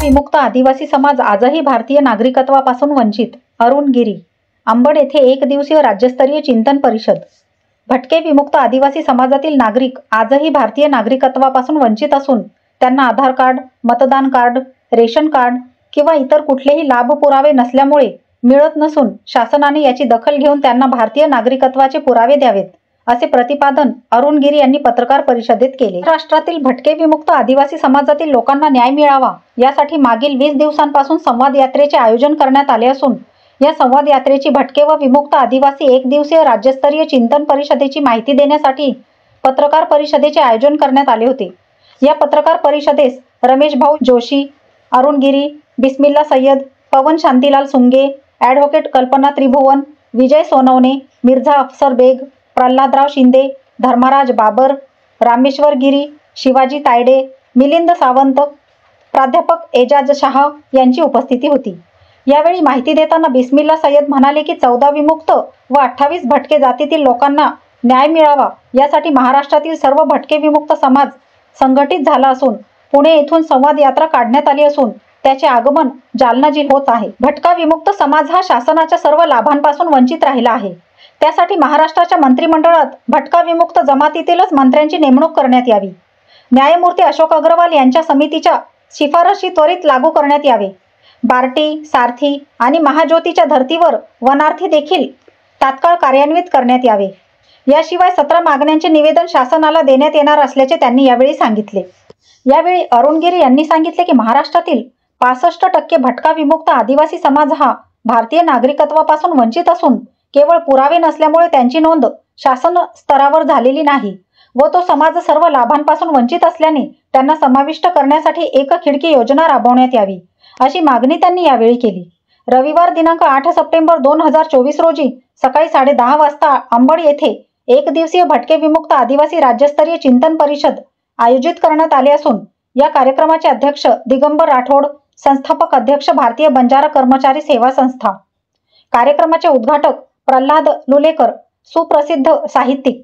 विमुक्त आदिवासी समाज आजही भारतीय नागरिकत्वापासून वंचित. अरुण गिरी. अंबड येथे 1 दिवसीय राज्यस्तरीय चिंतन परिषद. भटके विमुक्त आदिवासी समाजातील नागरिक आजही भारतीय नागरिकत्वापासून वंचित असून त्यांना आधार कार्ड, मतदान कार्ड, रेशन कार्ड किंवा इतर कुठलेही लाभ पुरावे नसल्यामुळे मिळत नसून शासनाने याची दखल घेऊन त्यांना भारतीय नागरिकत्वाचे पुरावे द्यावेत, असे प्रतिपादन अरुण गिरी यांनी पत्रकार परिषदेत केले. राष्ट्रातील भटके विमुक्त आदिवासी समाजातील लोकांना न्याय मिळावा यासाठी मागील 20 दिवसांपासून संवाद यात्रेचे आयोजन करण्यात आले असून या संवाद यात्रेची भटके व विमुक्त आदिवासी 1 दिवसीय राज्यस्तरीय चिंतन परिषदेची माहिती देण्यासाठी पत्रकार परिषदेचे आयोजन करण्यात आले होते. या पत्रकार परिषदेस रमेश भाऊ जोशी, अरुण गिरी, बिस्मिल्ला सय्यद, पवन शांतीलाल सुंगे, ॲडव्होकेट कल्पना त्रिभुवन, विजय सोनवणे, मिर्झा अफसर बेग, प्रल्हादराव शिंदे, धर्मराज बाबर, रामेश्वर गिरी, शिवाजी तायडे, मिलिंद सावंत, प्राध्यापक एजाज शाह यांची उपस्थिती होती. यावेळी माहिती देताना बिस्मिल्ला सय्यद म्हणाले की 14 विमुक्त व 28 भटके जातीतील लोकांना न्याय मिळावा यासाठी महाराष्ट्रातील सर्व भटके विमुक्त समाज संघटित झाला असून पुणे येथून संवाद यात्रा काढण्यात आली असून त्याचे आगमन जालना जिल्ह्यात होत आहे. भटका विमुक्त समाज हा शासनाच्या सर्व लाभांपासून वंचित राहिला आहे. त्यासाठी महाराष्ट्राच्या मंत्रिमंडळात भटका विमुक्त जमातीतीलच मंत्र्यांची नेमणूक करण्यात यावी. न्यायमूर्ती अशोक अग्रवाल यांच्या समितीच्या शिफारशी त्वरित लागू करण्यात यावे. बार्टी, सारथी आणि महाज्योतीच्या धर्तीवर वनार्थी देखील तात्काळ कार्यान्वित करण्यात यावे. याशिवाय 17 मागण्यांचे निवेदन शासनाला देण्यात येणार असल्याचे त्यांनी यावेळी सांगितले. यावेळी अरुण गिरी यांनी सांगितले की महाराष्ट्रातील 65% भटका विमुक्त आदिवासी समाज हा भारतीय नागरिकत्वापासून वंचित असून केवळ पुरावे नसल्यामुळे त्यांची नोंद शासन स्तरावर झालेली नाही व तो समाज सर्व लाभांपासून वंचित असल्याने त्यांना समाविष्ट करण्यासाठी एक खिडकी योजना राबवण्यात यावी, अशी मागणी त्यांनी यावेळी केली. रविवार दिनांक 8 सप्टेंबर 2024 रोजी सकाळी 10:30 वाजता अंबड येथे 1 दिवसीय भटके विमुक्त आदिवासी राज्यस्तरीय चिंतन परिषद आयोजित करण्यात आले असून या कार्यक्रमाचे अध्यक्ष दिगंबर राठोड, संस्थापक अध्यक्ष भारतीय बंजारा कर्मचारी सेवा संस्था. कार्यक्रमाचे उद्घाटक प्रल्हाद लुलेकर, सुप्रसिद्ध साहित्यिक.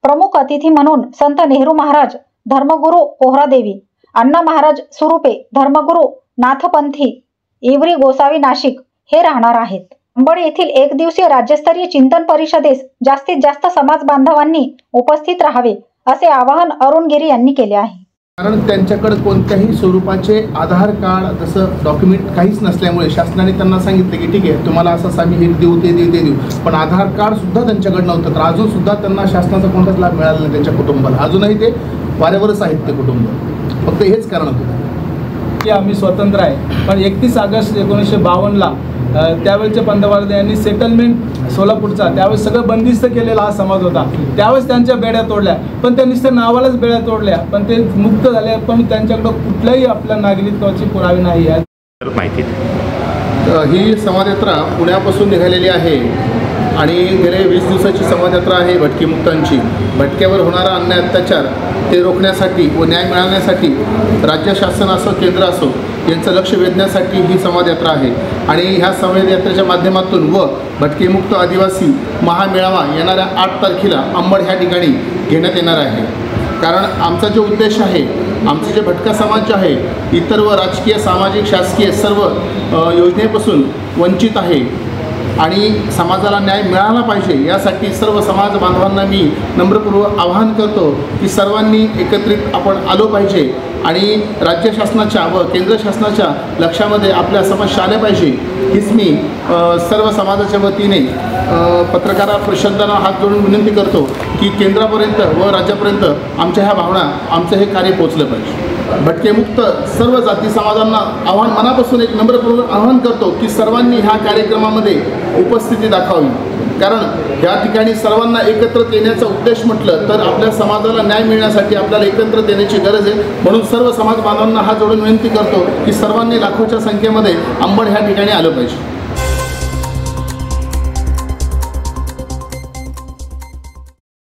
प्रमुख अतिथी म्हणून संत नेहरू महाराज, धर्मगुरू पोहरादेवी, अण्णा महाराज सुरुपे, धर्मगुरू नाथपंथी, इवरी गोसावी नाशिक हे राहणार आहेत. अंबड येथील 1 दिवसीय राज्यस्तरीय चिंतन परिषदेस जास्तीत जास्त समाज बांधवांनी उपस्थित राहावे असे आवाहन अरुण गिरी यांनी केले आहे. कारण त्यांच्याकडे कोणत्याही स्वरूपाचे आधार कार्ड जसं डॉक्युमेंट काहीच नसल्यामुळे शासनाने त्यांना सांगितले की ठीक आहे तुम्हाला असं आम्ही हे देऊ ते देऊ, पण आधार कार्ड सुद्धा त्यांच्याकडे नव्हतं. तर अजून सुद्धा त्यांना शासनाचा कोणताच लाभ मिळाला नाही त्यांच्या कुटुंबाला. अजूनही ते वाऱ्यावरच आहेत ते कुटुंब. फक्त हेच कारण होतं की आम्ही स्वतंत्र आहे. पण 31 ऑगस्ट 1952ला त्यावेळेचे पंतप्रधान यांनी सेटलमेंट सोलापूरचा त्यावेळेस सगळं बंदिस्त केलेला हा समाज होता. त्यावेळेस त्यांच्या बेड्या तोडल्या, पण त्या नुसत्या नावालाच बेड्या तोडल्या, पण ते मुक्त झाले. पण त्यांच्याकडं कुठल्याही आपल्या नागरिकत्वाचे पुरावे नाही आहेत. माहिती ही संवादयात्रा पुण्यापासून निघालेली आहे आणि गेले 20 दिवसाची संवादयात्रा आहे भटकीमुक्तांची. भटक्यावर होणारा अन्याय अत्याचार ते रोखण्यासाठी व न्याय मिळवण्यासाठी राज्य शासन असो केंद्र असो यांचं लक्ष वेधण्यासाठी ही संवादयात्रा आहे. आणि ह्या संवादयात्रेच्या माध्यमातून व भटकेमुक्त आदिवासी महामेळावा येणाऱ्या 8 तारखेला अंबड ह्या ठिकाणी घेण्यात येणार आहे. कारण आमचा जो उद्देश आहे, आमचे जे भटका समाज जे आहे इतर व राजकीय, सामाजिक, शासकीय सर्व योजनेपासून वंचित आहे आणि समाजाला न्याय मिळाला पाहिजे यासाठी सर्व समाज बांधवांना मी नम्रपूर्वक आवाहन करतो की सर्वांनी एकत्रित आपण आलो पाहिजे आणि राज्य शासनाच्या व केंद्र शासनाच्या लक्षामध्ये आपल्या समस्या आल्या पाहिजे हीच मी सर्व समाजाच्या वतीने पत्रकार परिषदांना हात जोडून विनंती करतो की केंद्रापर्यंत व राज्यापर्यंत आमच्या ह्या भावना, आमचं हे कार्य पोचलं पाहिजे. भटकेमुक्त सर्व जाती समाजांना आव्हान मनापासून एक नम्रपूर्वक आवाहन करतो की सर्वांनी ह्या कार्यक्रमामध्ये उपस्थिती दाखवावी. कारण या ठिकाणी सर्वांना एकत्रित येण्याचा उद्देश म्हटलं तर आपल्या समाजाला न्याय मिळण्यासाठी आपल्याला एकत्रित येण्याची गरज आहे. म्हणून सर्व समाज बांधवांना हात जोडून विनंती करतो की सर्वांनी लाखोच्या संख्येमध्ये अंबड ह्या ठिकाणी आलं पाहिजे.